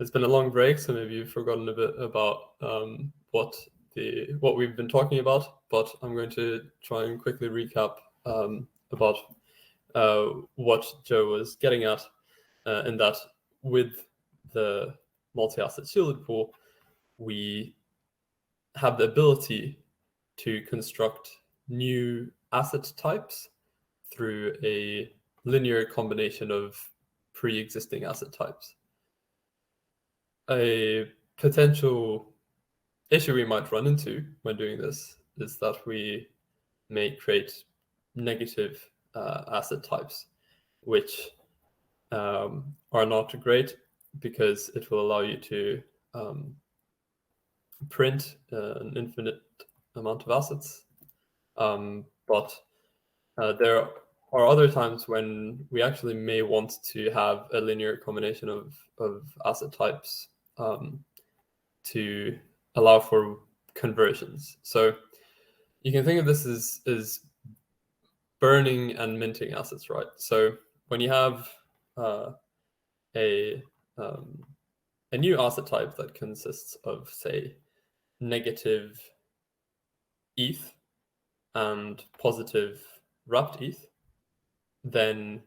it's been a long break, so maybe you've forgotten a bit about what we've been talking about, but I'm going to try and quickly recap about what Joe was getting at, in that with the multi-asset shielded pool, we have the ability to construct new asset types through a linear combination of pre-existing asset types. A potential issue we might run into when doing this is that we may create negative asset types, which are not great because it will allow you to print an infinite amount of assets. But there are other times when we actually may want to have a linear combination of asset types to allow for conversions. So you can think of this as burning and minting assets, right? So when you have a new asset type that consists of, say, negative ETH and positive wrapped ETH, then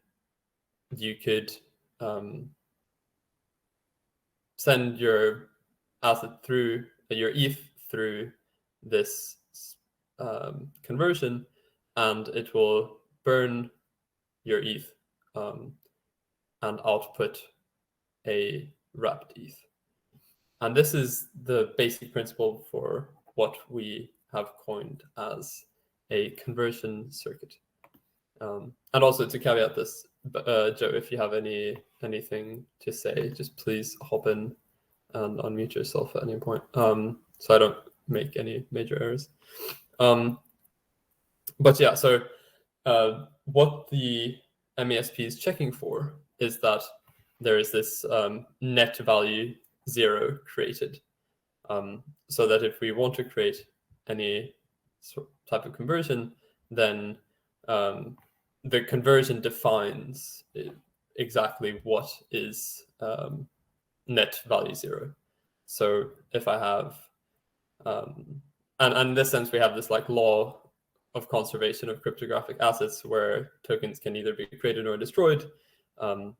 you could send your asset through your ETH through this conversion, and it will burn your ETH and output a wrapped ETH. And this is the basic principle for what we have coined as a conversion circuit. And also to caveat this, Joe, if you have anything to say, just please hop in and unmute yourself at any point, so I don't make any major errors. But yeah, so what the MASP is checking for is that there is this net value 0 created, so that if we want to create any type of conversion, then the conversion defines exactly what is net value 0. So if I have, and in this sense, we have this like law of conservation of cryptographic assets where tokens can either be created or destroyed,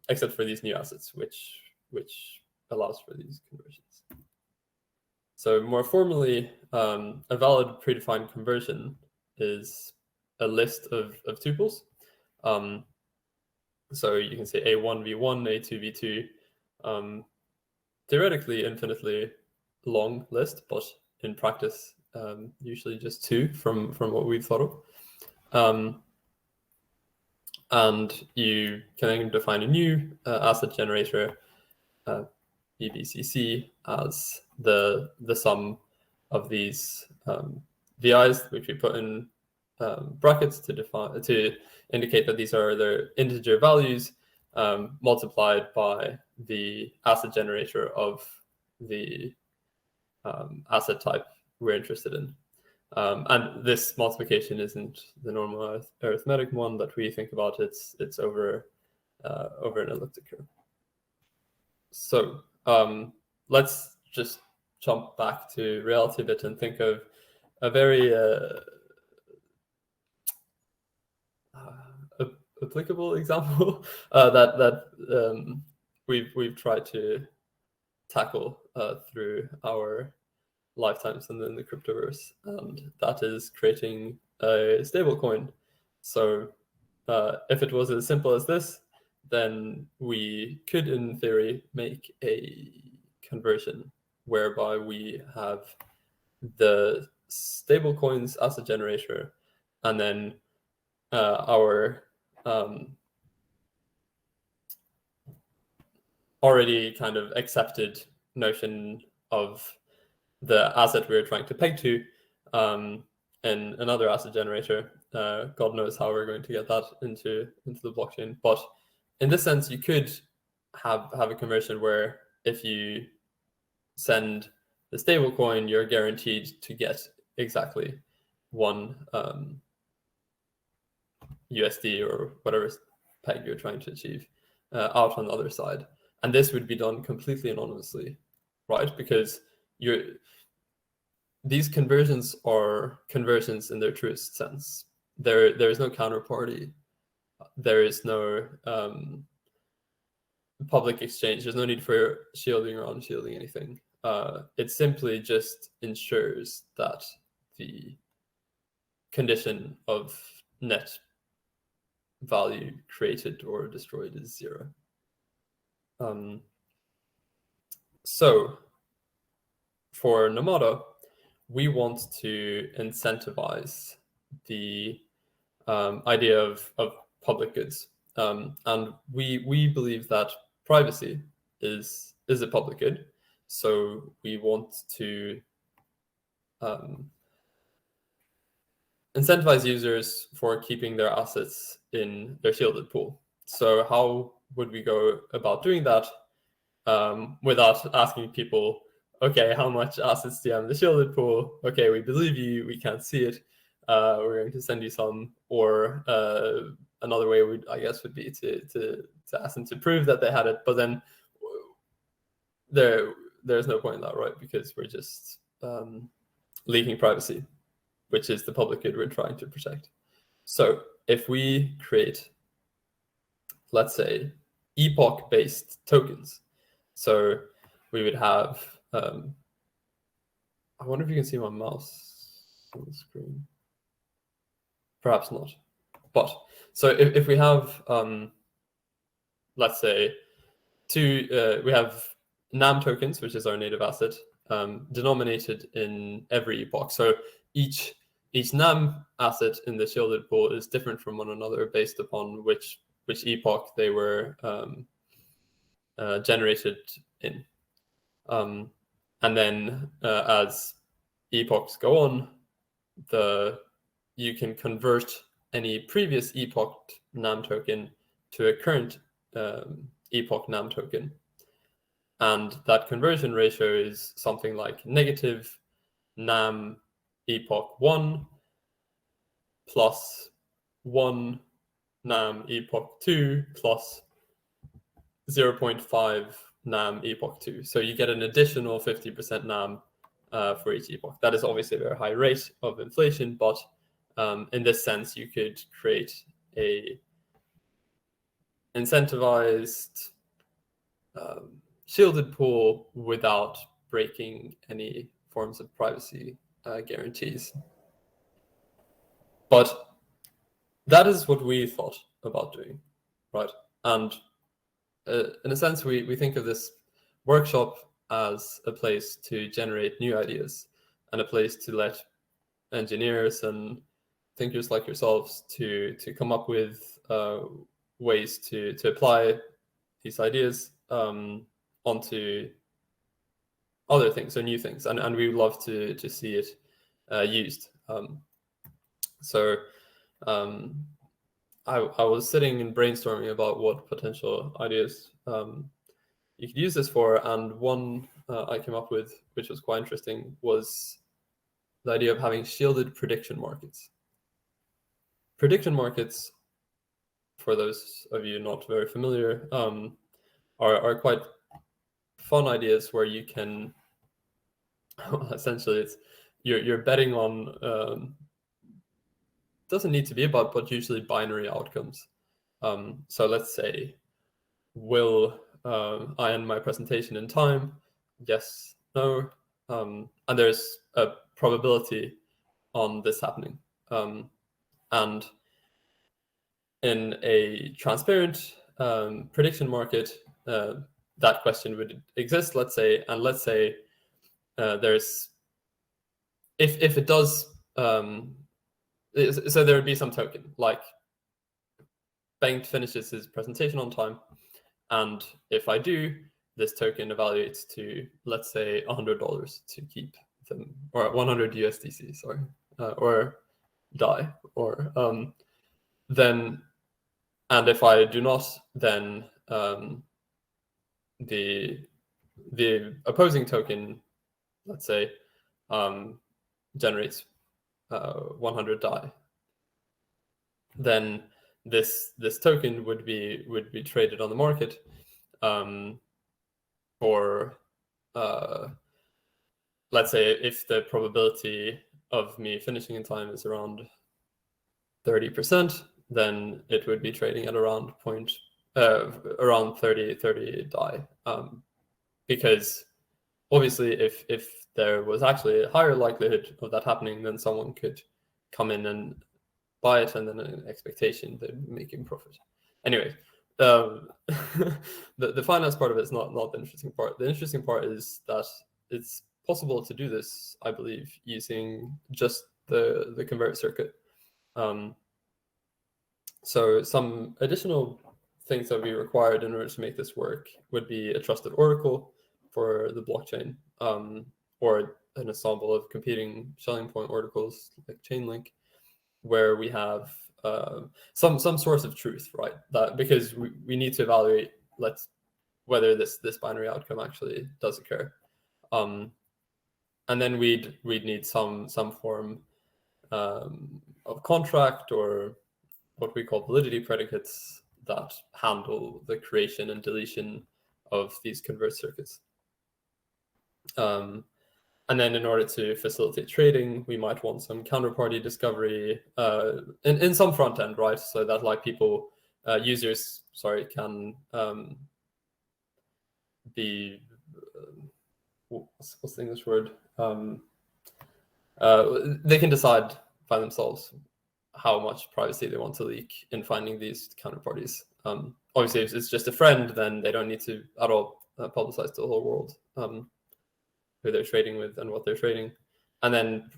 except for these new assets, which allows for these conversions. So more formally, a valid predefined conversion is a list of tuples. So you can say A1 V1, A2 V2, theoretically infinitely long list, but in practice, usually just 2 from what we've thought of. And you can then define a new asset generator, BBCC, as the sum of these VIs, which we put in brackets to indicate that these are their integer values multiplied by the asset generator of the asset type we're interested in. And this multiplication isn't the normal arithmetic one that we think about. It's over an elliptic curve. So let's just jump back to reality a bit and think of a very applicable example that we've tried to tackle through our lifetimes in the cryptoverse, and that is creating a stablecoin. So if it was as simple as this, then we could, in theory, make a conversion whereby we have the stablecoins asset generator, and then our already kind of accepted notion of the asset we're trying to peg to in another asset generator. God knows how we're going to get that into the blockchain. But in this sense, you could have a conversion where if you send the stablecoin, you're guaranteed to get exactly 1 USD or whatever peg you're trying to achieve out on the other side. And this would be done completely anonymously, right? Because these conversions are conversions in their truest sense. There is no counterparty. There is no public exchange. There's no need for shielding or unshielding anything. It simply just ensures that the condition of net value created or destroyed is 0. So for Namada, we want to incentivize the idea of public goods. And we believe that privacy is a public good. So we want to incentivize users for keeping their assets in their shielded pool. So how would we go about doing that without asking people, okay, how much assets do you have in the shielded pool? Okay, we believe you, we can't see it. We're going to send you some. Or another way I guess would be to ask them to prove that they had it. But then there's no point in that, right? Because we're just leaking privacy, which is the public good we're trying to protect. So if we create, let's say, epoch-based tokens, so we would have, I wonder if you can see my mouse on the screen. Perhaps not. But so if we have, let's say, we have NAM tokens, which is our native asset, denominated in every epoch. So each NAM asset in the shielded pool is different from one another based upon which epoch they were generated in. And then as epochs go on, you can convert any previous epoch NAM token to a current epoch NAM token. And that conversion ratio is something like negative NAM epoch 1 plus 1 NAM epoch 2 plus 0.5 NAM epoch 2. So you get an additional 50% NAM for each epoch. That is obviously a very high rate of inflation, but in this sense, you could create a incentivized shielded pool without breaking any forms of privacy guarantees. But that is what we thought about doing, right? And in a sense, we think of this workshop as a place to generate new ideas and a place to let engineers and thinkers like yourselves to come up with ways to apply these ideas onto other things or new things, and we would love to see it used. I was sitting and brainstorming about what potential ideas you could use this for, and one I came up with, which was quite interesting, was the idea of having shielded prediction markets. Prediction markets, for those of you not very familiar, are quite fun ideas where you can essentially you're betting on doesn't need to be about, but usually binary outcomes. So let's say, will I end my presentation in time? Yes, no. And there's a probability on this happening. And in a transparent prediction market, that question would exist, let's say, and let's say there's, if it does, so there would be some token, like Bengt finishes his presentation on time, and if I do, this token evaluates to, let's say, $100 to keep them, or 100 USDC, sorry, or DAI, or then, and if I do not, then the opposing token, let's say, generates 100 DAI. Then this token would be traded on the market, for let's say if the probability of me finishing in time is around 30%, then it would be trading at around around 30 DAI. Because obviously if there was actually a higher likelihood of that happening, then someone could come in and buy it, and then an expectation they're making profit. Anyway, the finance part of it is not the interesting part. The interesting part is that it's possible to do this, I believe, using just the convert circuit. So some additional things that we required in order to make this work would be a trusted oracle for the blockchain, or an ensemble of competing Schelling point oracles like Chainlink, where we have some source of truth, right? That because we need to evaluate whether this binary outcome actually does occur, and then we'd need some form of contract, or what we call validity predicates, that handle the creation and deletion of these convert circuits. And then in order to facilitate trading, we might want some counterparty discovery in some front end, right? So that like users can be, what's the English word? They can decide by themselves how much privacy they want to leak in finding these counterparties. Obviously, if it's just a friend, then they don't need to at all publicize to the whole world who they're trading with and what they're trading. And then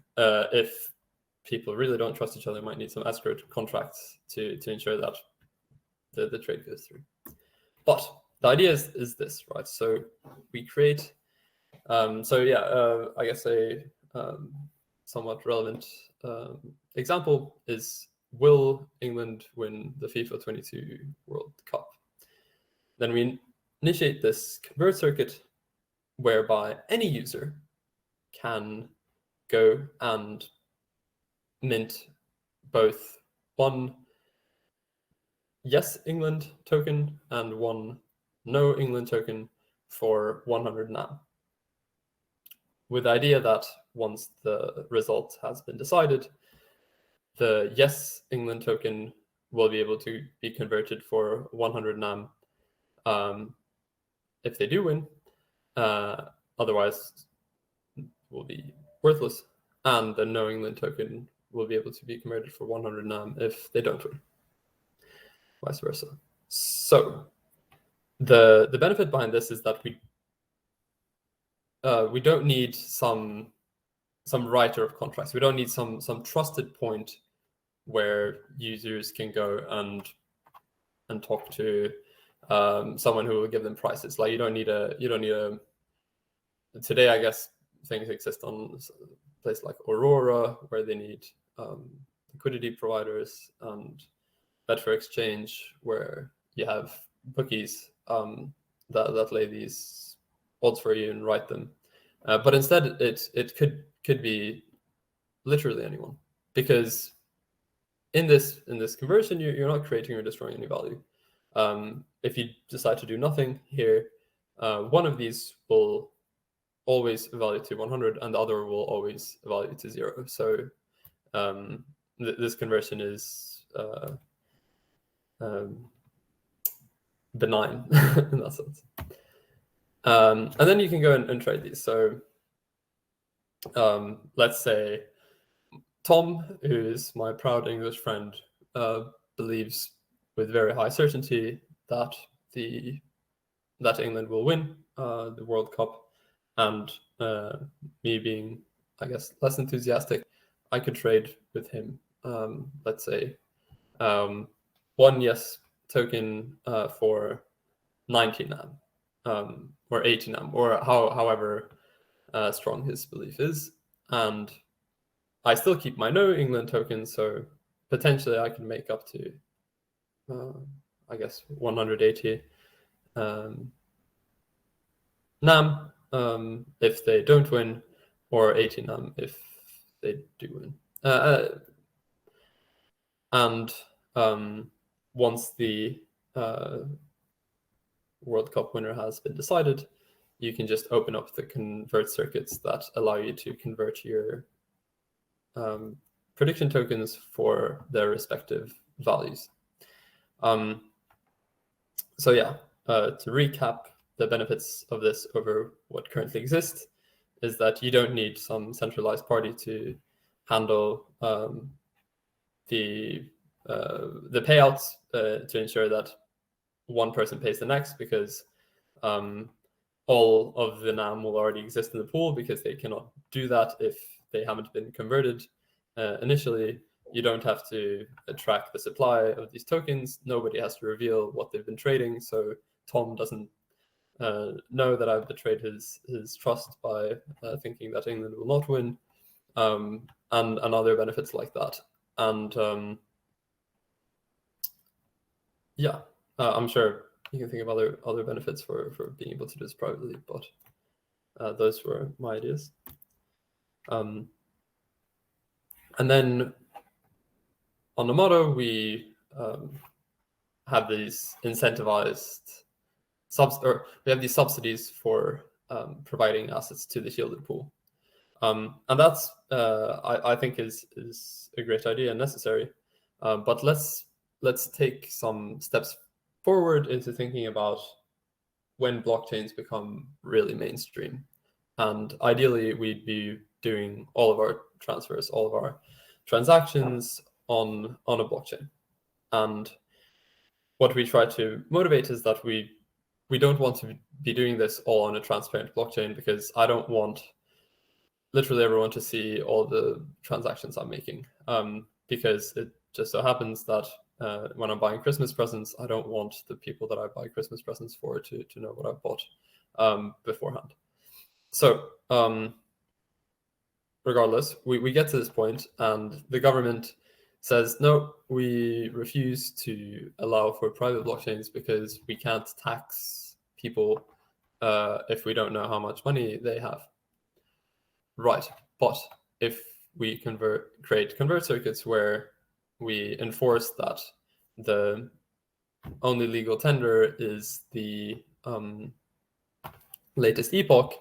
if people really don't trust each other, might need some escrow contracts to ensure that the trade goes through. But the idea is this, right? So we create, I guess a somewhat relevant example is, will England win the FIFA 22 World Cup? Then we initiate this convert circuit whereby any user can go and mint both one yes England token and one no England token for 100 NAM, with the idea that once the result has been decided, the yes England token will be able to be converted for 100 NAM if they do win. Otherwise, will be worthless, and the no England token will be able to be converted for 100 NAM if they don't win. Vice versa. So the benefit behind this is that we don't need some writer of contracts. We don't need some trusted point where users can go and talk to someone who will give them prices. Like you don't need a today, I guess things exist on a place like Aurora, where they need liquidity providers, and Betfair Exchange, where you have bookies that lay these odds for you and write them. But instead, it could be literally anyone, because in this conversion, you're not creating or destroying any value. If you decide to do nothing here, one of these will always evaluate to 100, and the other will always evaluate to 0. So this conversion is benign in that sense. And then you can go and trade these. So let's say Tom, who is my proud English friend, believes with very high certainty that England will win the World Cup, and me being, I guess, less enthusiastic, I could trade with him. Let's say one yes token for 90 NAM, or 80 NAM, or however strong his belief is, and I still keep my no England token, so potentially I can make up to I guess 180 NAM if they don't win, or 80 NAM if they do win. And once the World Cup winner has been decided, you can just open up the convert circuits that allow you to convert your prediction tokens for their respective values. So yeah, to recap, the benefits of this over what currently exists is that you don't need some centralized party to handle the payouts to ensure that one person pays the next, because all of the NAM will already exist in the pool, because they cannot do that if they haven't been converted initially. You don't have to track the supply of these tokens. Nobody has to reveal what they've been trading. So Tom doesn't know that I've betrayed his trust by thinking that England will not win, and other benefits like that. And yeah, I'm sure you can think of other benefits for being able to do this privately, but those were my ideas. And then on Namada, we have these incentivized subs, or we have these subsidies for providing assets to the shielded pool, and that's I think is a great idea and necessary. But let's take some steps forward into thinking about when blockchains become really mainstream, and ideally we'd be doing all of our transfers, all of our transactions on a blockchain. And what we try to motivate is that we don't want to be doing this all on a transparent blockchain, because I don't want literally everyone to see all the transactions I'm making, because it just so happens that when I'm buying Christmas presents, I don't want the people that I buy Christmas presents for to know what I've bought beforehand. So regardless, we get to this point, and the government says, no, we refuse to allow for private blockchains because we can't tax people if we don't know how much money they have. Right, but if we create convert circuits where we enforce that the only legal tender is the latest epoch,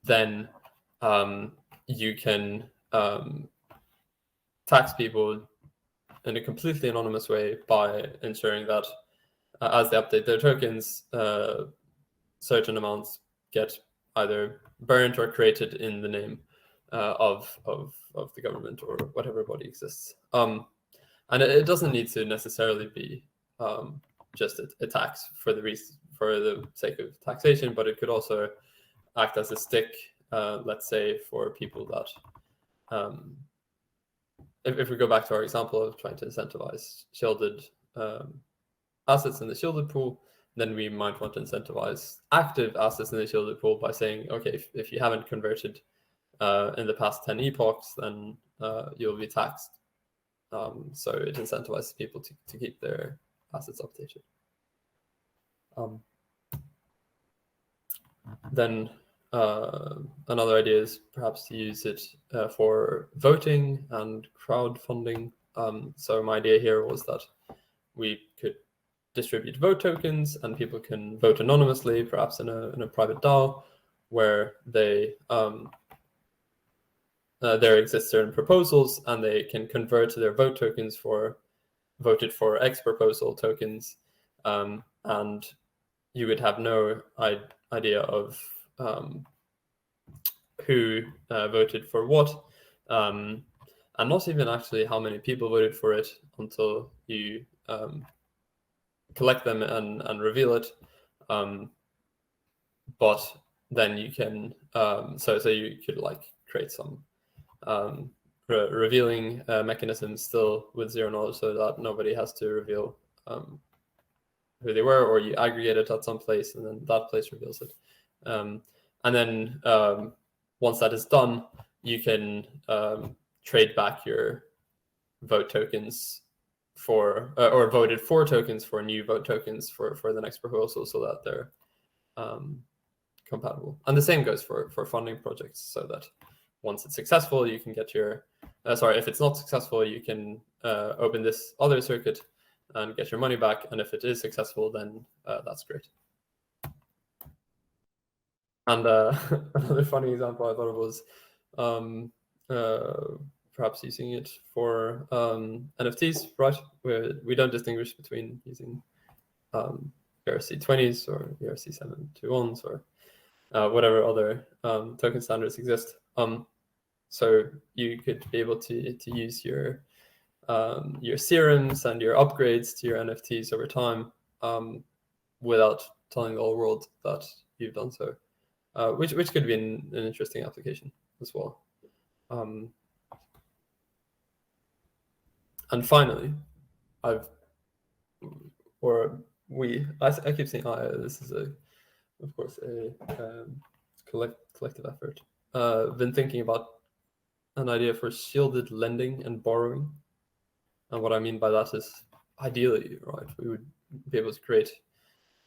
then you can tax people in a completely anonymous way by ensuring that as they update their tokens, certain amounts get either burnt or created in the name of the government or whatever body exists. And it doesn't need to necessarily be just a tax for the sake of taxation, but it could also act as a stick, let's say, for people that if we go back to our example of trying to incentivize shielded assets in the shielded pool, then we might want to incentivize active assets in the shielded pool by saying, okay, if you haven't converted in the past 10 epochs, then you'll be taxed. So it incentivizes people to keep their assets updated. Then another idea is perhaps to use it for voting and crowdfunding. So my idea here was that we could distribute vote tokens, and people can vote anonymously, perhaps in a private DAO, where they there exist certain proposals, and they can convert their vote tokens for voted for X proposal tokens, and you would have no idea of who voted for what, and not even actually how many people voted for it until you collect them and reveal it. But then you can so you could like create some revealing mechanism still with zero knowledge, so that nobody has to reveal who they were, or you aggregate it at some place and then that place reveals it. And then once that is done, you can trade back your vote tokens for or voted for tokens for new vote tokens for the next proposal, so that they're compatible. And the same goes for funding projects, so that once it's successful, you can get your if it's not successful, you can open this other circuit and get your money back. And if it is successful, then that's great. And another funny example I thought of was perhaps using it for NFTs, right? Where we don't distinguish between using ERC20s or ERC721s or whatever other token standards exist. So you could be able to use your serums and your upgrades to your NFTs over time without telling the whole world that you've done so, which could be an interesting application as well. And finally, I keep saying this is of course a collective effort. Been thinking about an idea for shielded lending and borrowing. And what I mean by that is, ideally, right, we would be able to create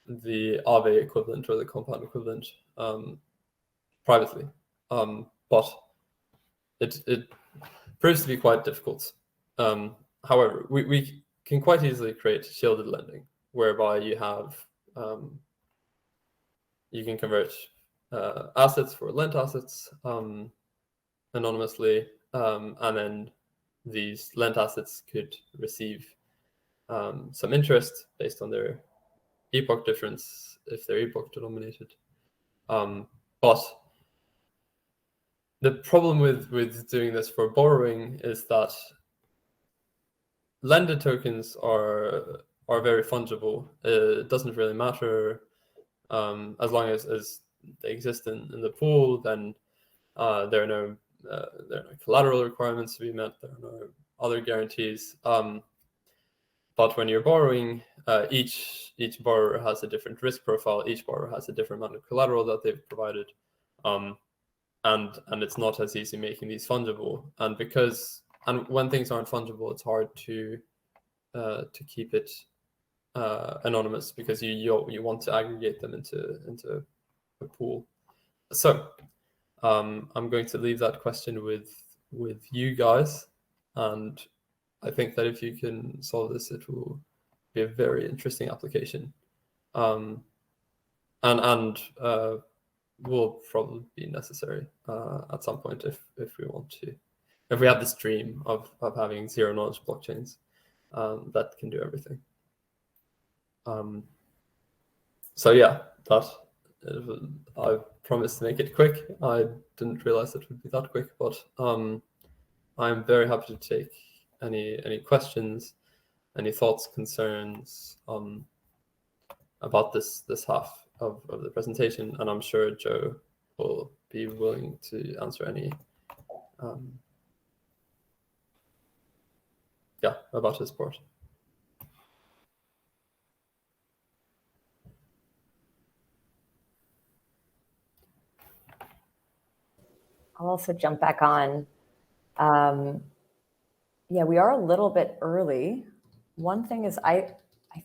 the Aave equivalent or the compound equivalent privately. But it proves to be quite difficult. However, we can quite easily create shielded lending, whereby you have you can convert assets for lent assets anonymously, and then these lent assets could receive some interest based on their epoch difference if they're epoch denominated. But the problem with doing this for borrowing is that lended tokens are very fungible. It doesn't really matter as long as they exist in the pool. Then there are no collateral requirements to be met. There are no other guarantees. But when you're borrowing, each borrower has a different risk profile. Each borrower has a different amount of collateral that they've provided, and it's not as easy making these fungible. And when things aren't fungible, it's hard to keep it anonymous, because you want to aggregate them into a pool. So I'm going to leave that question with you guys, and I think that if you can solve this, it will be a very interesting application, and will probably be necessary at some point if we want to. If we have this dream of having zero knowledge blockchains that can do everything. So yeah, I promised to make it quick. I didn't realize it would be that quick, but I'm very happy to take any questions, any thoughts, concerns about this half of the presentation, and I'm sure Joe will be willing to answer any about his part. I'll also jump back on. Yeah, we are a little bit early. One thing is I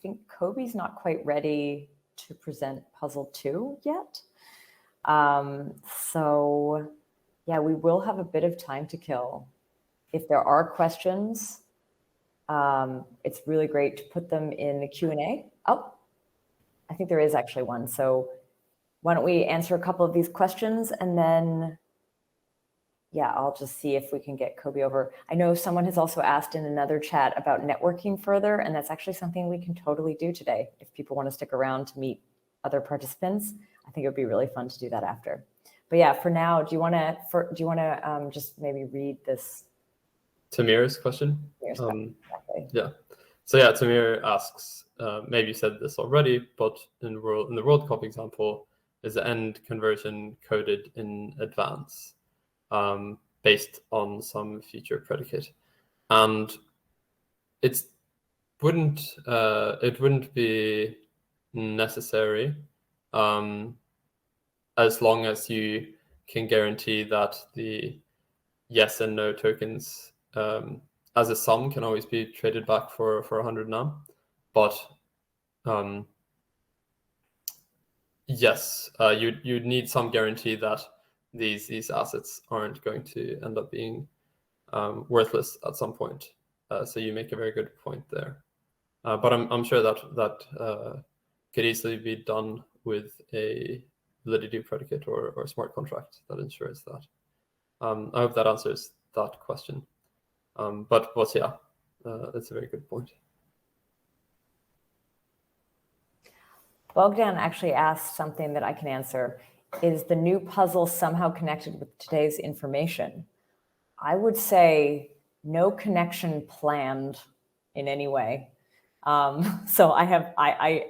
think Kobe's not quite ready to present puzzle 2 yet. So yeah, we will have a bit of time to kill. If there are questions, it's really great to put them in the Q&A. Oh, I think there is actually one. So why don't we answer a couple of these questions, and then yeah, I'll just see if we can get Kobe over. I know someone has also asked in another chat about networking further, and that's actually something we can totally do today. If people want to stick around to meet other participants, I think it would be really fun to do that after. But yeah, for now, do you want to just maybe read this? Tamir's question. Exactly. Yeah. So yeah, Tamir asks, maybe you said this already, but in the World Cup example, is the end conversion coded in advance? Based on some future predicate, and it wouldn't be necessary as long as you can guarantee that the yes and no tokens as a sum can always be traded back for 100 NAM. But yes, you'd need some guarantee that these assets aren't going to end up being worthless at some point. So you make a very good point there. But I'm sure that could easily be done with a validity predicate or smart contract that ensures that. I hope that answers that question. But yeah, that's a very good point. Bogdan actually asked something that I can answer. Is the new puzzle somehow connected with today's information? I would say no connection planned in any way. So I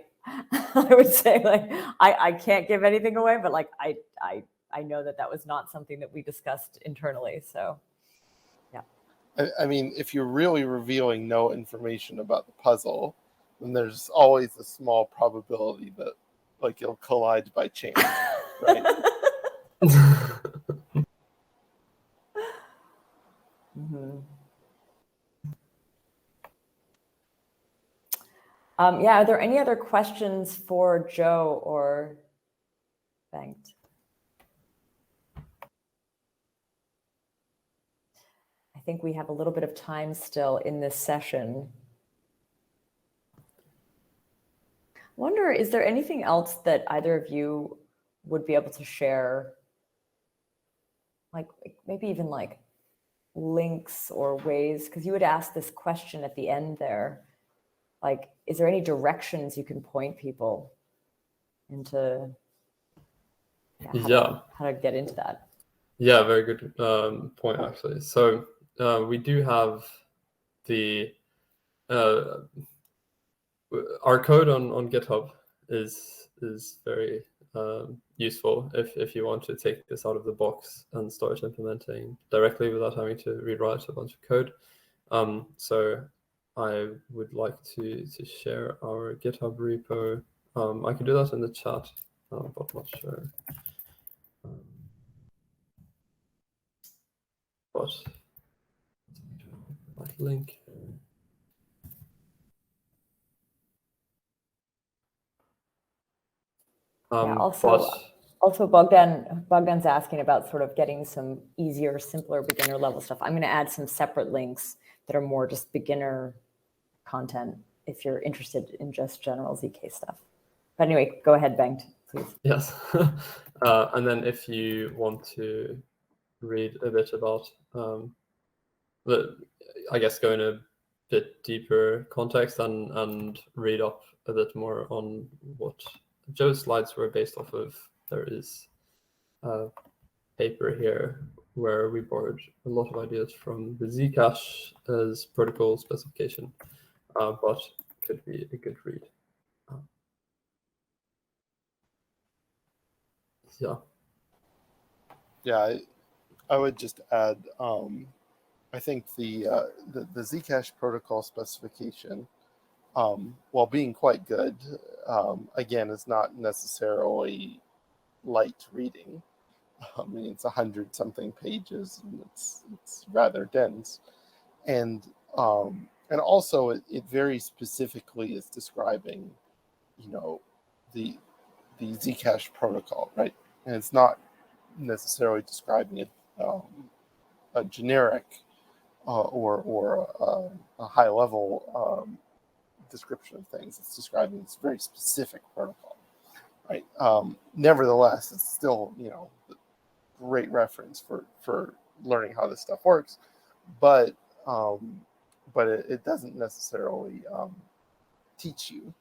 would say like I can't give anything away, but like I know that was not something that we discussed internally. So yeah. I mean, if you're really revealing no information about the puzzle, then there's always a small probability that like you'll collide by chance, right? Mm-hmm. Yeah, are there any other questions for Joe or Bengt? I think we have a little bit of time still in this session. Wonder, is there anything else that either of you would be able to share? Like maybe even like links or ways, because you would ask this question at the end there. Like, is there any directions you can point people into how to get into that? Yeah, very good point, actually. So we do have the our code on GitHub is very useful if you want to take this out of the box and start implementing directly without having to rewrite a bunch of code. So I would like to share our GitHub repo. I can do that in the chat, but not sure. But that link. Yeah, also Bogdan's asking about sort of getting some easier, simpler beginner level stuff. I'm going to add some separate links that are more just beginner content if you're interested in just general ZK stuff. But anyway, go ahead, Bengt, please. Yes. And then if you want to read a bit about, I guess, go in a bit deeper context and read up a bit more on what Joe's slides were based off of, there is a paper here where we borrowed a lot of ideas from the Zcash as protocol specification, but could be a good read. Yeah. Yeah, I would just add, I think the Zcash protocol specification, while being quite good, again, is not necessarily light reading. I mean, it's 100-something pages, and it's rather dense, and also it very specifically is describing, the Zcash protocol, right? And it's not necessarily describing a generic or a high level description of things. It's describing this very specific protocol, right? Nevertheless, it's still great reference for learning how this stuff works, but it doesn't necessarily teach you.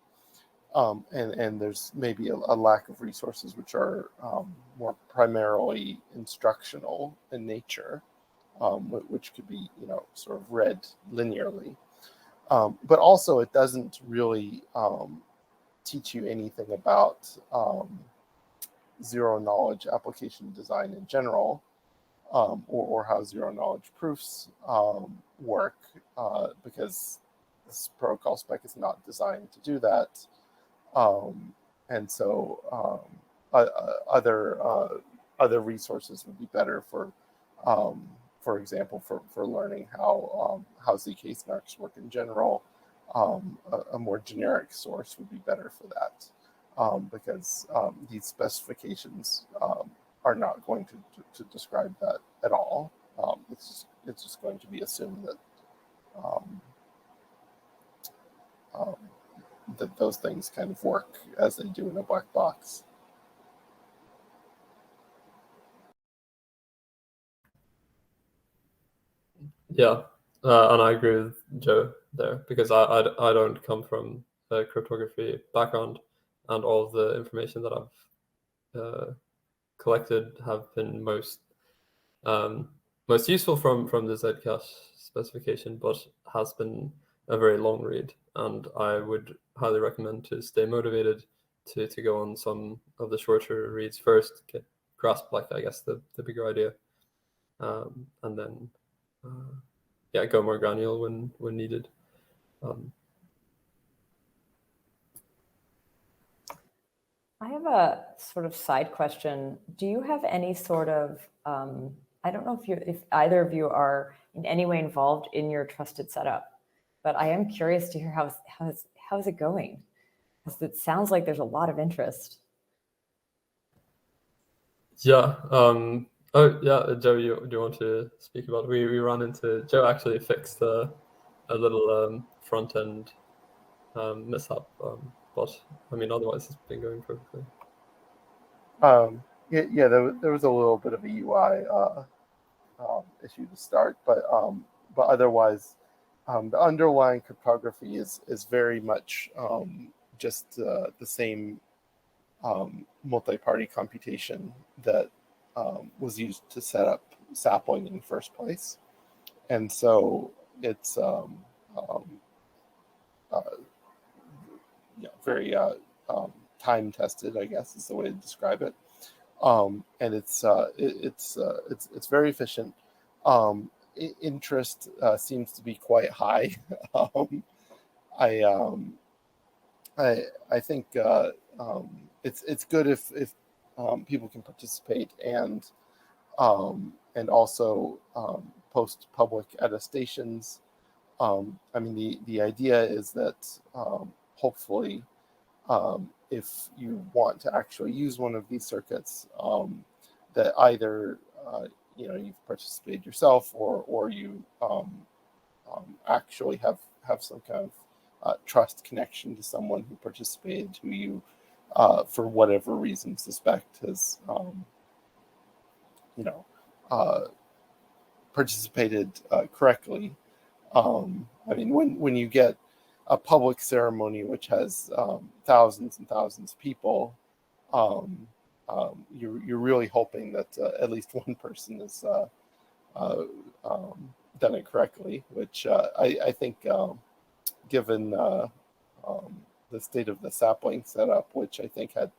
And there's maybe a lack of resources which are more primarily instructional in nature, which could be sort of read linearly. But also it doesn't really teach you anything about zero knowledge application design in general, or how zero knowledge proofs work, because this protocol spec is not designed to do that. And so other resources would be better for example, for learning how ZK snarks work in general. A more generic source would be better for that, because these specifications are not going to describe that at all. It's just going to be assumed that that those things kind of work as they do in a black box. Yeah, and I agree with Joe there, because I don't come from a cryptography background, and all of the information that I've collected have been most useful from the Zcash specification, but has been a very long read, and I would highly recommend to stay motivated to go on some of the shorter reads first, grasp, like, I guess, the bigger idea, and then go more granular when needed. I have a sort of side question. Do you have any sort of, I don't know if either of you are in any way involved in your trusted setup, but I am curious to hear how's it going? Because it sounds like there's a lot of interest. Yeah. Joe, do you want to speak about it? We ran into, Joe actually fixed a little front end mishap, but I mean, otherwise it's been going perfectly. There was a little bit of a UI issue to start, but otherwise, the underlying cryptography is very much just the same multi-party computation that was used to set up Sapling in the first place, and so it's very time tested, I guess is the way to describe it, and it's very efficient. Interest seems to be quite high. I think it's good if people can participate and also post public attestations. I mean, the idea is that hopefully, if you want to actually use one of these circuits, that either you've participated yourself, or you actually have some kind of trust connection to someone who participated, who you for whatever reason suspect has participated correctly. I mean, when you get a public ceremony which has thousands and thousands of people, you're really hoping that at least one person has done it correctly, which I think, given the state of the Sapling setup, which I think had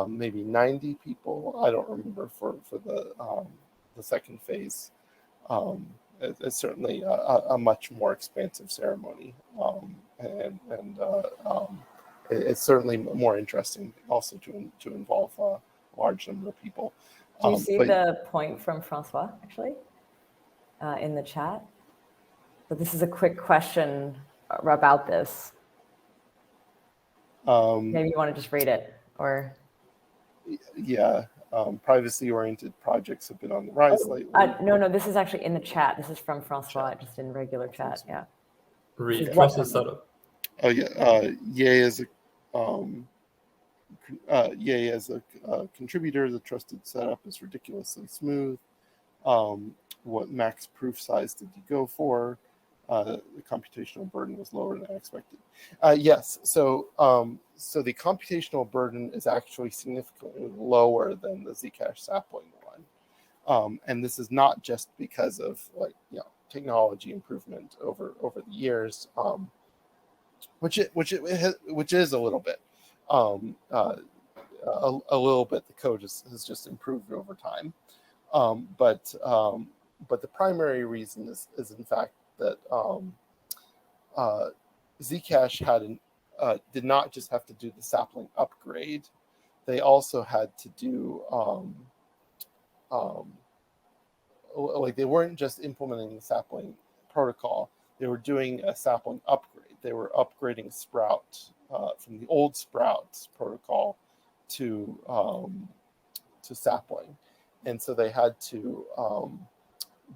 maybe 90 people, I don't remember, for the second phase. It's certainly a much more expansive ceremony, and it's certainly more interesting also to involve a large number of people. Do you see the point from Francois, actually, in the chat? But this is a quick question about this. Maybe you want to just read it, or... Yeah. Privacy-oriented projects have been on the rise lately. No, this is actually in the chat. This is from Francois, just in regular chat. Yeah. Read trusted setup. Oh yeah. Yay as a contributor, the trusted setup is ridiculously smooth. What max proof size did you go for? The computational burden was lower than I expected. Yes. So the computational burden is actually significantly lower than the Zcash Sapling one. And this is not just because of technology improvement over the years, which is a little bit. A little bit. The code has just improved over time. But the primary reason is in fact that Zcash did not just have to do the Sapling upgrade; they also had to do they weren't just implementing the Sapling protocol; they were doing a Sapling upgrade. They were upgrading Sprout from the old Sprout protocol to Sapling, and so they had to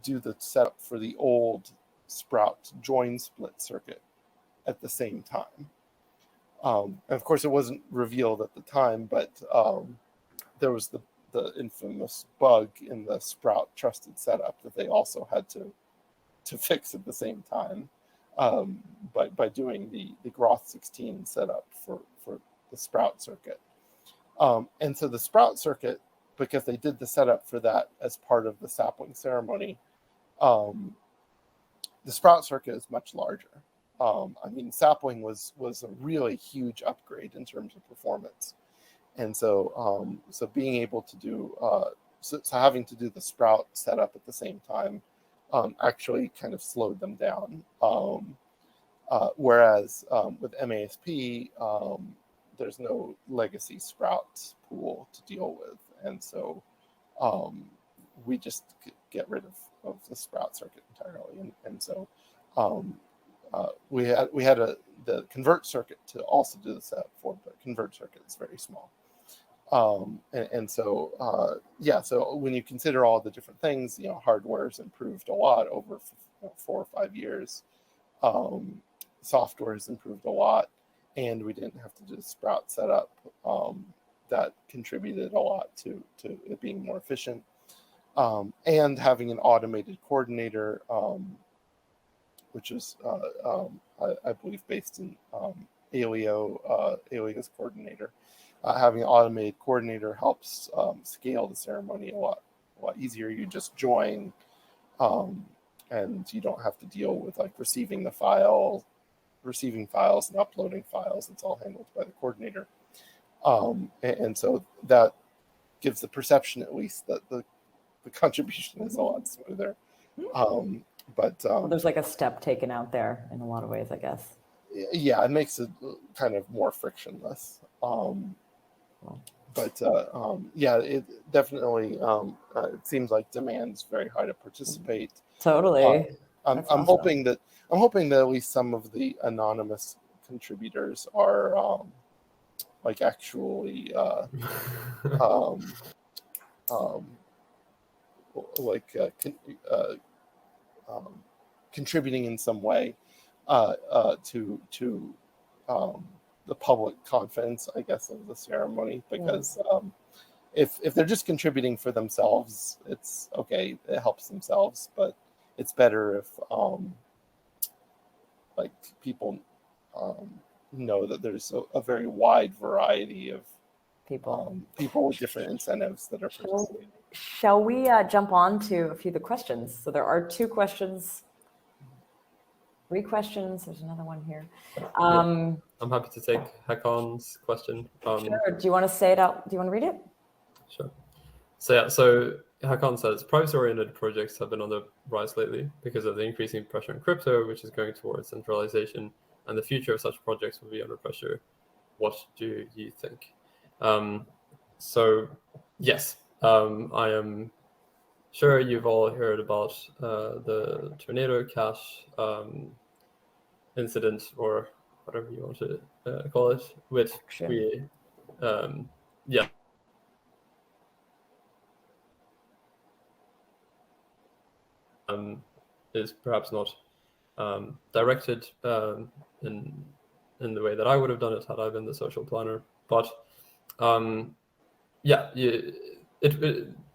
do the setup for the old Sprout join split circuit at the same time. And of course, it wasn't revealed at the time, but there was the infamous bug in the Sprout trusted setup that they also had to to fix at the same time by doing the Groth 16 setup for the Sprout circuit. And so the Sprout circuit, because they did the setup for that as part of the Sapling ceremony, the Sprout circuit is much larger. I mean, Sapling was a really huge upgrade in terms of performance. And so so being able to do, so having to do the Sprout setup at the same time actually kind of slowed them down. Whereas with MASP, there's no legacy Sprout pool to deal with. And so we just get rid of the Sprout circuit entirely. And so we had the convert circuit to also do the setup for, but convert circuit is very small. And so so when you consider all the different things, hardware's improved a lot over 4 or 5 years. Software has improved a lot, and we didn't have to do the Sprout setup. That contributed a lot to it being more efficient. And having an automated coordinator, which is, I believe, based in Alio's coordinator. Having an automated coordinator helps scale the ceremony a lot easier. You just join, and you don't have to deal with receiving files and uploading files. It's all handled by the coordinator. And so that gives the perception, at least, that the contribution is a lot smoother. But there's a step taken out there in a lot of ways, I guess. Yeah, it makes it kind of more frictionless. But it definitely it seems like demand's very high to participate. Totally. I'm hoping that at least some of the anonymous contributors are actually contributing in some way to the public confidence, I guess, of the ceremony. Because if they're just contributing for themselves, it's okay, it helps themselves, but it's better if people know that there's a very wide variety of people with different incentives that are participating. Shall we jump on to a few of the questions? So there are 2 questions, 3 questions. There's another one here. I'm happy to take Hakon's question. Sure. Do you want to say it out? Do you want to read it? Sure. So Hakon says, privacy-oriented projects have been on the rise lately because of the increasing pressure in crypto, which is going towards centralization, and the future of such projects will be under pressure. What do you think? So yes, I am sure you've all heard about the Tornado Cash incident, or whatever you want to call it, which we, is perhaps not directed in the way that I would have done it had I been the social planner. But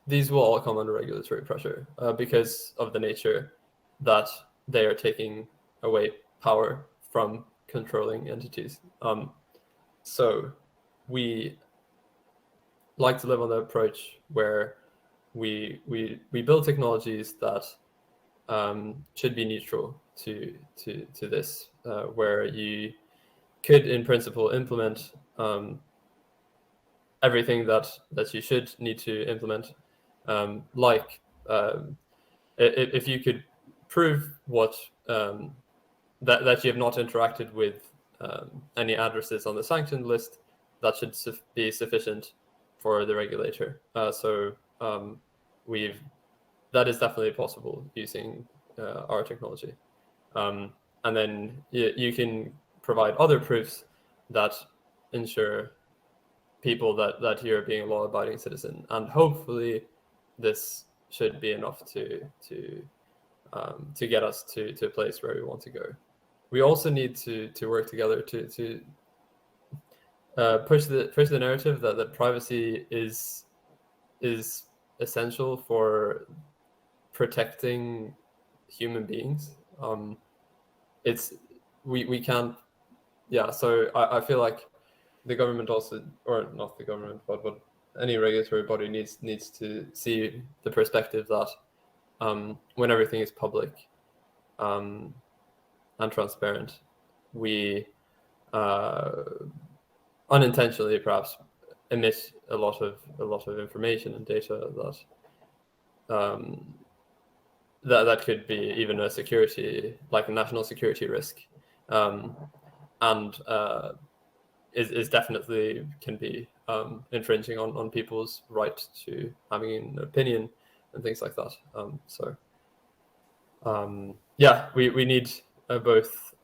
these will all come under regulatory pressure because of the nature that they are taking away power from controlling entities. So we like to live on the approach where we build technologies that should be neutral to this, where you could, in principle, implement everything that you should need to implement. If you could prove what that you have not interacted with any addresses on the sanctioned list, that should be sufficient for the regulator. That is definitely possible using our technology. And then you can provide other proofs that ensure people that you're being a law-abiding citizen. And hopefully this should be enough to get us to a place where we want to go. We also need to work together to push the narrative that privacy is essential for protecting human beings. It's we can't. Yeah, so I feel like the government also, or not the government, but any regulatory body needs to see the perspective that when everything is public and transparent, we unintentionally perhaps emit a lot of information and data that could be even a security, like a national security risk, and is definitely can be infringing on people's right to having an opinion and things like that. Yeah, we need both,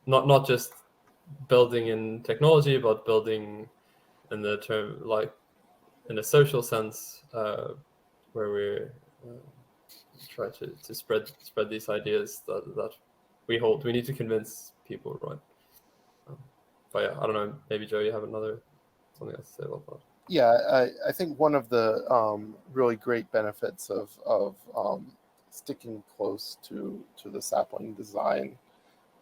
not just building in technology, but building in the term, like in a social sense, where we try to spread these ideas that we hold. We need to convince people, right? But yeah, I don't know. Maybe Joe, you have something else to say about that. Yeah, I think one of the really great benefits of sticking close to the Sapling design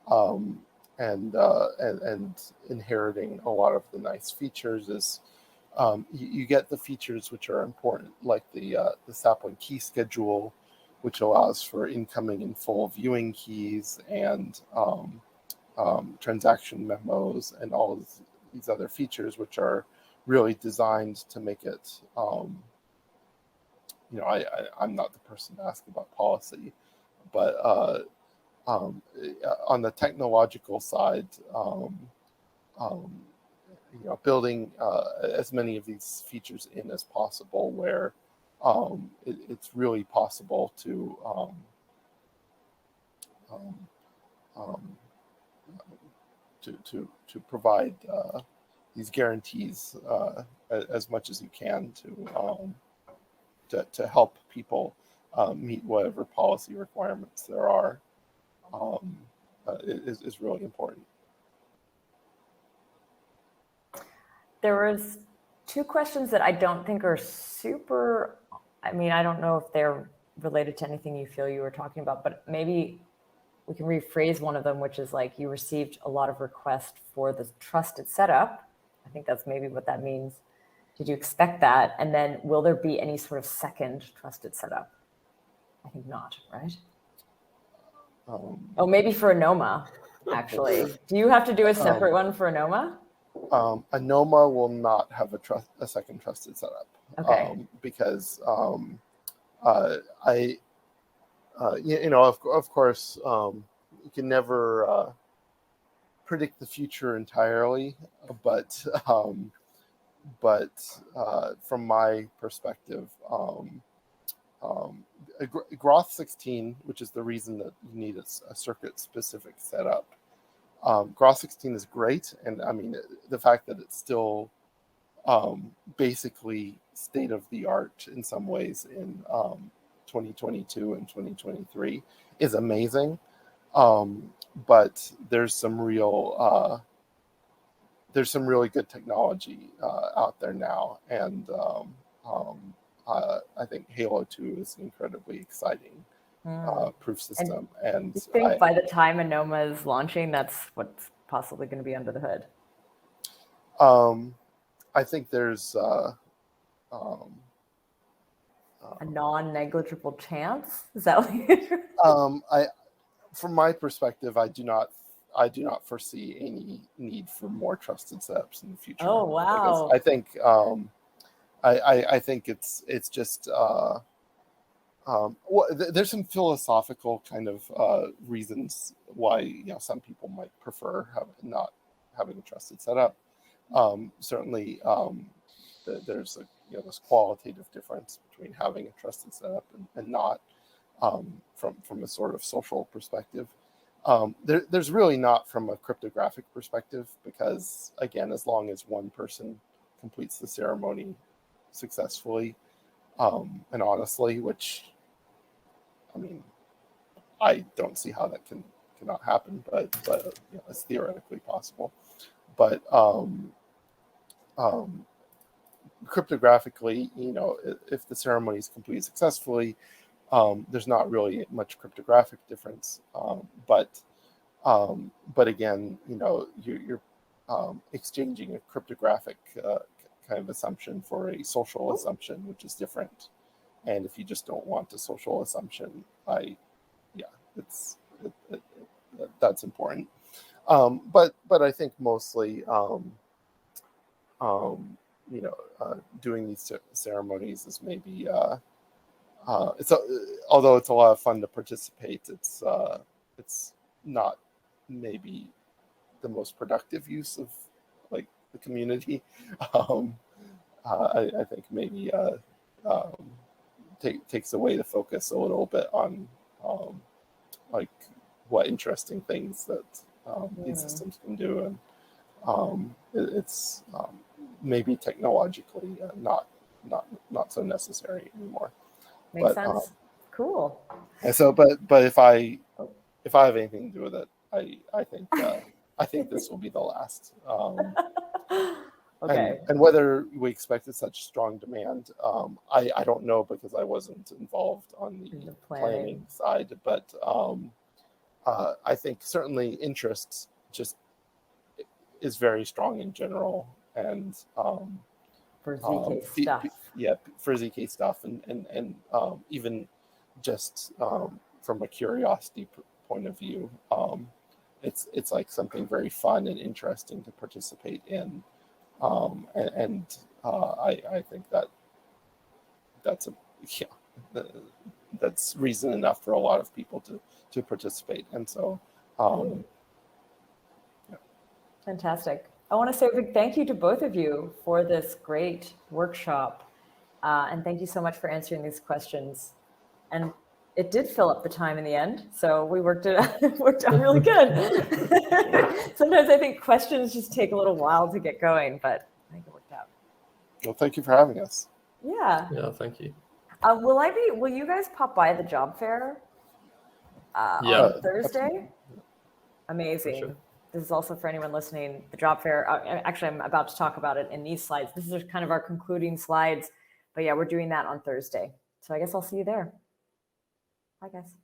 and inheriting a lot of the nice features is you get the features which are important, like the Sapling key schedule, which allows for incoming and full viewing keys and transaction memos and all of these other features, which are really designed to make it, I'm not the person to ask about policy, but on the technological side, building as many of these features in as possible, where it's really possible to provide these guarantees as much as you can to help people meet whatever policy requirements there are is really important. There was two questions that I don't think are super, I mean, I don't know if they're related to anything you feel you were talking about, but maybe we can rephrase one of them, which is like, you received a lot of requests for the trusted setup. I think that's maybe what that means. Did you expect that? And then will there be any sort of second trusted setup? I think not, right? Maybe for Anoma, actually. Do you have to do a separate one for Anoma? Anoma will not have a second trusted setup. Okay. Because of course, you can never predict the future entirely, but from my perspective, Groth 16, which is the reason that you need a circuit-specific setup. Groth 16 is great, and I mean the fact that it's still basically state of the art in some ways in 2022 and 2023 is amazing. But there's some really good technology out there now, and I think Halo 2 is an incredibly exciting proof system. And you think by the time Anoma is launching, that's what's possibly going to be under the hood? I think there's a non-negligible chance. Is that what from my perspective, I do not foresee any need for more trusted setups in the future. Oh wow! I think I think it's just there's some philosophical kind of reasons why some people might prefer not having a trusted setup. Certainly, there's this qualitative difference between having a trusted setup and not, from a sort of social perspective. There's really not from a cryptographic perspective, because again, as long as one person completes the ceremony successfully and honestly, which I mean, I don't see how that cannot happen, but it's theoretically possible. But cryptographically, if the ceremony is completed successfully, there's not really much cryptographic difference, but again, you're exchanging a cryptographic kind of assumption for a social assumption, which is different. And if you just don't want a social assumption, that's important. But I think mostly, doing these ceremonies is maybe although it's a lot of fun to participate, it's not maybe the most productive use of like the community. I think maybe takes away the focus a little bit on like what interesting things that these systems can do, and it's maybe technologically not so necessary anymore. Makes sense. Cool. And so, but if I have anything to do with it, I think this will be the last. Okay. And whether we expected such strong demand, I don't know, because I wasn't involved on the planning side. But I think certainly interest just is very strong in general, and for ZK stuff. For ZK stuff, and even just from a curiosity point of view, it's like something very fun and interesting to participate in, and I think that's reason enough for a lot of people to participate, and so. Fantastic. I want to say a big thank you to both of you for this great workshop. And thank you so much for answering these questions. And it did fill up the time in the end. So we worked out really good. Sometimes I think questions just take a little while to get going, but I think it worked out. Well, thank you for having us. Yeah. Yeah, thank you. Will you guys pop by the job fair on Thursday? Amazing. Sure. This is also for anyone listening, the job fair. Actually, I'm about to talk about it in these slides. This is kind of our concluding slides. But yeah, we're doing that on Thursday. So I guess I'll see you there. Bye, guys.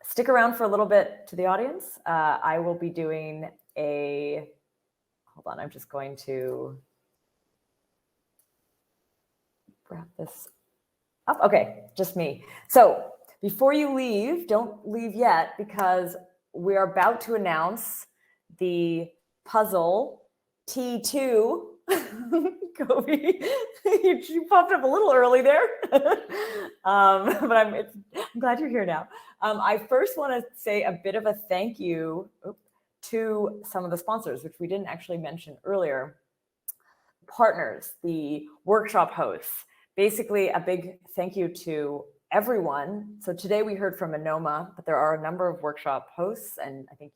Stick around for a little bit to the audience. I will be doing hold on, I'm just going to wrap this up. Okay, just me. So before you leave, don't leave yet, because we're about to announce the puzzle T2. Kobe, you popped up a little early there, but I'm glad you're here now. I first want to say a bit of a thank you to some of the sponsors, which we didn't actually mention earlier. Partners, the workshop hosts, basically a big thank you to everyone. So today we heard from Anoma, but there are a number of workshop hosts, and I think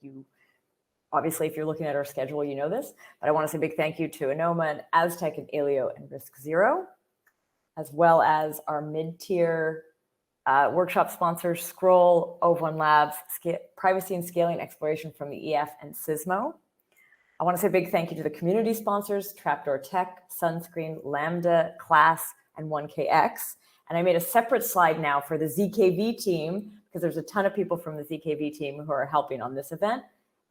obviously, if you're looking at our schedule, you know this, but I want to say a big thank you to Anoma and Aztec and Alio and Risk Zero, as well as our mid-tier workshop sponsors, Scroll, Ov1 Labs, Privacy and Scaling Exploration from the EF, and Sysmo. I want to say a big thank you to the community sponsors, Trapdoor Tech, Sunscreen, Lambda, Class, and 1KX. And I made a separate slide now for the ZKV team, because there's a ton of people from the ZKV team who are helping on this event,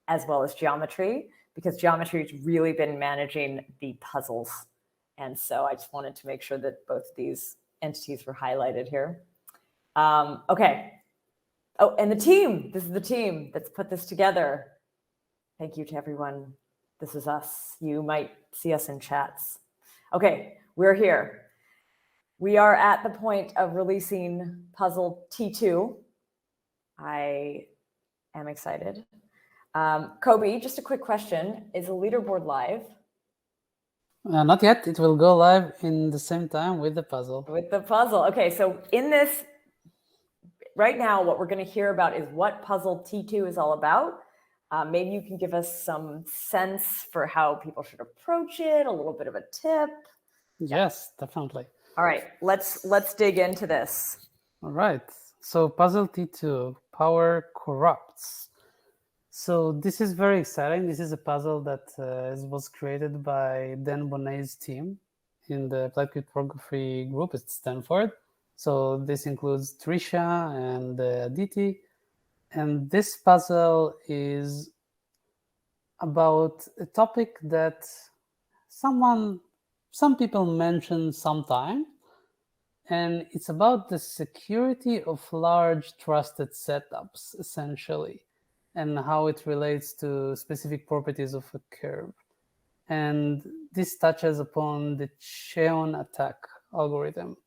as well as Geometry, because Geometry has really been managing the puzzles. And so I just wanted to make sure that both of these entities were highlighted here. Okay. Oh, and the team. This is the team that's put this together. Thank you to everyone. This is us. You might see us in chats. Okay, we're here. We are at the point of releasing puzzle T2. I am excited. Kobe, just a quick question. Is the leaderboard live? Not yet. It will go live in the same time with the puzzle. With the puzzle. Okay, so in this, right now, what we're going to hear about is what puzzle T2 is all about. Maybe you can give us some sense for how people should approach it, a little bit of a tip. Yes, definitely. All right, let's dig into this. All right. So puzzle T2, power corrupts. So this is very exciting. This is a puzzle that was created by Dan Bonnet's team in the Applied Cryptography group at Stanford. So this includes Trisha and Aditi. And this puzzle is about a topic that some people mention sometime, and it's about the security of large trusted setups, essentially, and how it relates to specific properties of a curve. And this touches upon the Cheon attack algorithm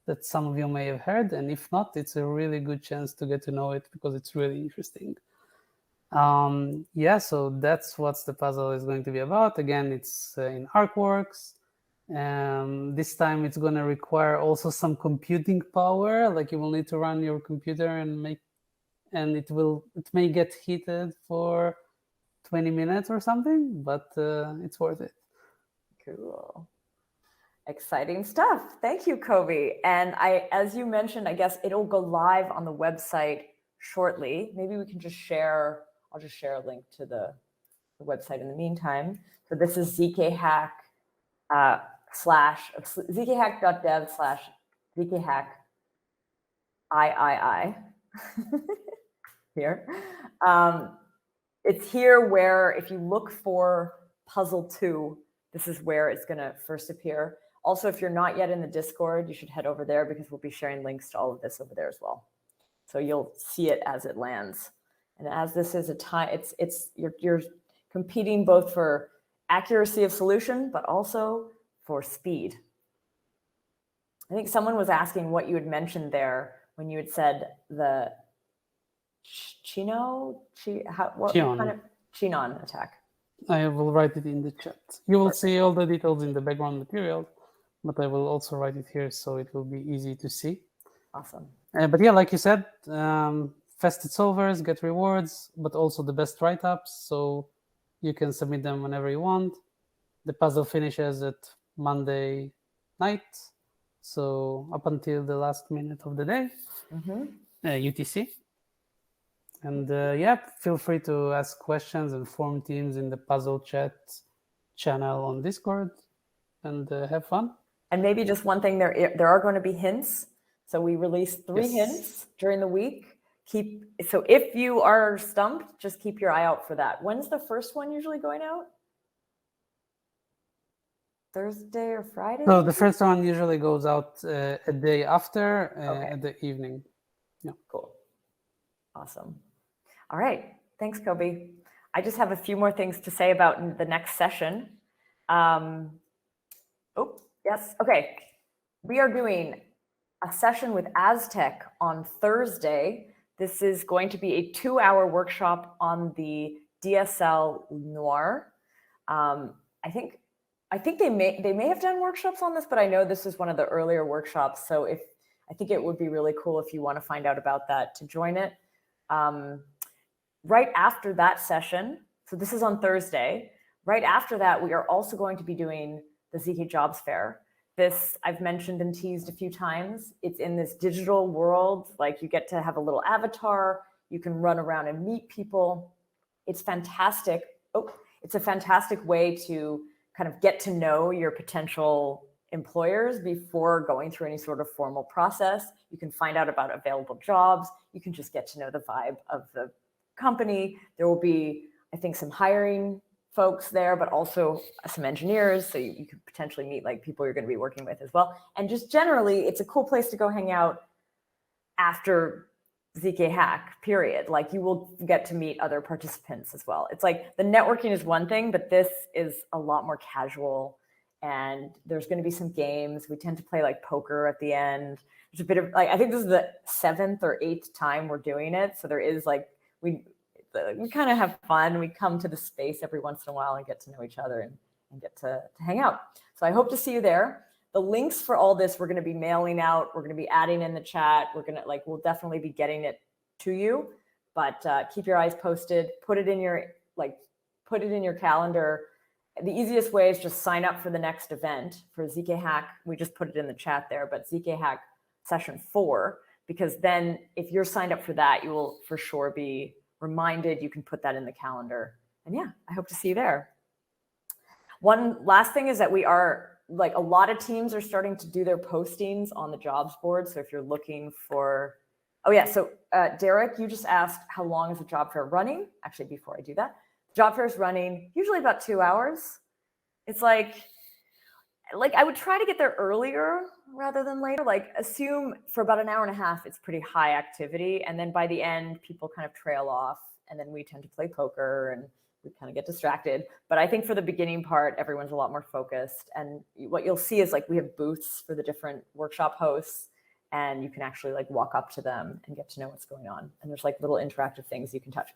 that some of you may have heard, and if not, it's a really good chance to get to know it because it's really interesting. Yeah, so that's what the puzzle is going to be about. Again, it's in ArcWorks. This time it's going to require also some computing power, like you will need to run your computer and it may get heated for 20 minutes or something, but it's worth it. Cool. Exciting stuff. Thank you, Kobe. And as you mentioned, I guess it'll go live on the website shortly. Maybe we can just share, I'll just share a link to the website in the meantime. So this is zkhack zkhack.dev/zkhack here. It's here where if you look for puzzle 2, this is where it's going to first appear. Also, if you're not yet in the Discord, you should head over there because we'll be sharing links to all of this over there as well. So you'll see it as it lands. And as this is a time, you're competing both for accuracy of solution, but also for speed. I think someone was asking what you had mentioned there when you had said the Chinon attack. I will write it in the chat. You will see all the details in the background material, but I will also write it here so it will be easy to see. Awesome. But yeah, like you said, fested solvers get rewards, but also the best write-ups, so you can submit them whenever you want. The puzzle finishes at Monday night, so up until the last minute of the day, UTC. And yeah, feel free to ask questions and form teams in the puzzle chat channel on Discord, and have fun. And maybe just one thing, there are going to be hints. So we release 3 hints during the week. So if you are stumped, just keep your eye out for that. When's the first one usually going out? Thursday or Friday? So the first one usually goes out a day after, at the evening. Yeah. Cool. Awesome. All right. Thanks, Kobe. I just have a few more things to say about the next session. Yes. Okay. We are doing a session with Aztec on Thursday. This is going to be a 2-hour workshop on the DSL Noir. I think they may have done workshops on this, but I know this is one of the earlier workshops. So I think it would be really cool if you want to find out about that to join it. Right after that session, so this is on Thursday, right after that, we are also going to be doing the ZK Jobs Fair. This I've mentioned and teased a few times. It's in this digital world, like you get to have a little avatar, you can run around and meet people. It's fantastic. It's a fantastic way to kind of get to know your potential employers before going through any sort of formal process. You can find out about available jobs. You can just get to know the vibe of the company. There will be, I think, some hiring folks there, but also some engineers. So you could potentially meet like people you're going to be working with as well. And just generally, it's a cool place to go hang out after ZK Hack, period. Like you will get to meet other participants as well. It's like the networking is one thing, but this is a lot more casual. And there's going to be some games. We tend to play like poker at the end. There's a bit of like, I think this is the 7th or 8th time we're doing it. So there is like, we kind of have fun. We come to the space every once in a while and get to know each other and get to hang out. So I hope to see you there. The links for all this, we're going to be mailing out. We're going to be adding in the chat. We'll definitely be getting it to you, but keep your eyes posted, put it in your calendar. The easiest way is just sign up for the next event for ZK Hack. We just put it in the chat there, but ZK Hack session 4, because then if you're signed up for that, you will for sure be reminded. You can put that in the calendar. And yeah, I hope to see you there. One last thing is that we are like a lot of teams are starting to do their postings on the jobs board. So if you're looking for, oh yeah, so Derek, you just asked how long is the job fair running? Actually, before I do that, the job fair is running usually about 2 hours. It's like I would try to get there earlier rather than later. Like assume for about an hour and a half, it's pretty high activity. And then by the end, people kind of trail off, and then we tend to play poker and we kind of get distracted. But I think for the beginning part, everyone's a lot more focused. And what you'll see is like we have booths for the different workshop hosts, and you can actually like walk up to them and get to know what's going on. And there's like little interactive things you can touch.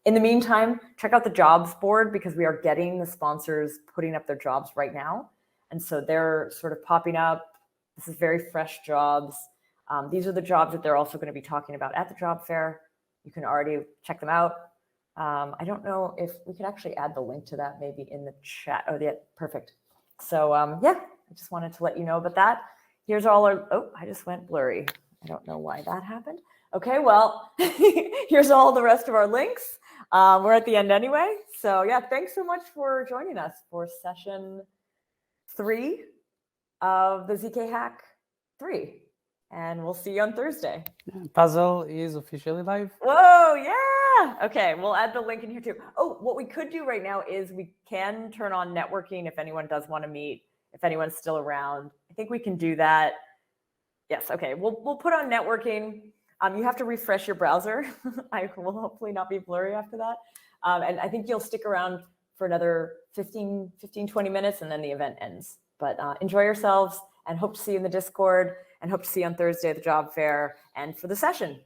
In the meantime, check out the jobs board, because we are getting the sponsors putting up their jobs right now. And so they're sort of popping up. This is very fresh jobs. These are the jobs that they're also going to be talking about at the job fair. You can already check them out. I don't know if we could actually add the link to that maybe in the chat. Oh, yeah, perfect. So yeah, I just wanted to let you know about that. Here's all our, oh, I just went blurry. I don't know why that happened. Okay, well, here's all the rest of our links. We're at the end anyway. So yeah, thanks so much for joining us for session 3 of the ZK Hack 3. And we'll see you on Thursday. Puzzle is officially live. Whoa, yeah. Okay, we'll add the link in here too. Oh, what we could do right now is we can turn on networking if anyone does want to meet, if anyone's still around. I think we can do that. Yes, okay, we'll put on networking. You have to refresh your browser. I will hopefully not be blurry after that. And I think you'll stick around for another 15, 20 minutes, and then the event ends. But enjoy yourselves, and hope to see you in the Discord, and hope to see you on Thursday at the job fair and for the session.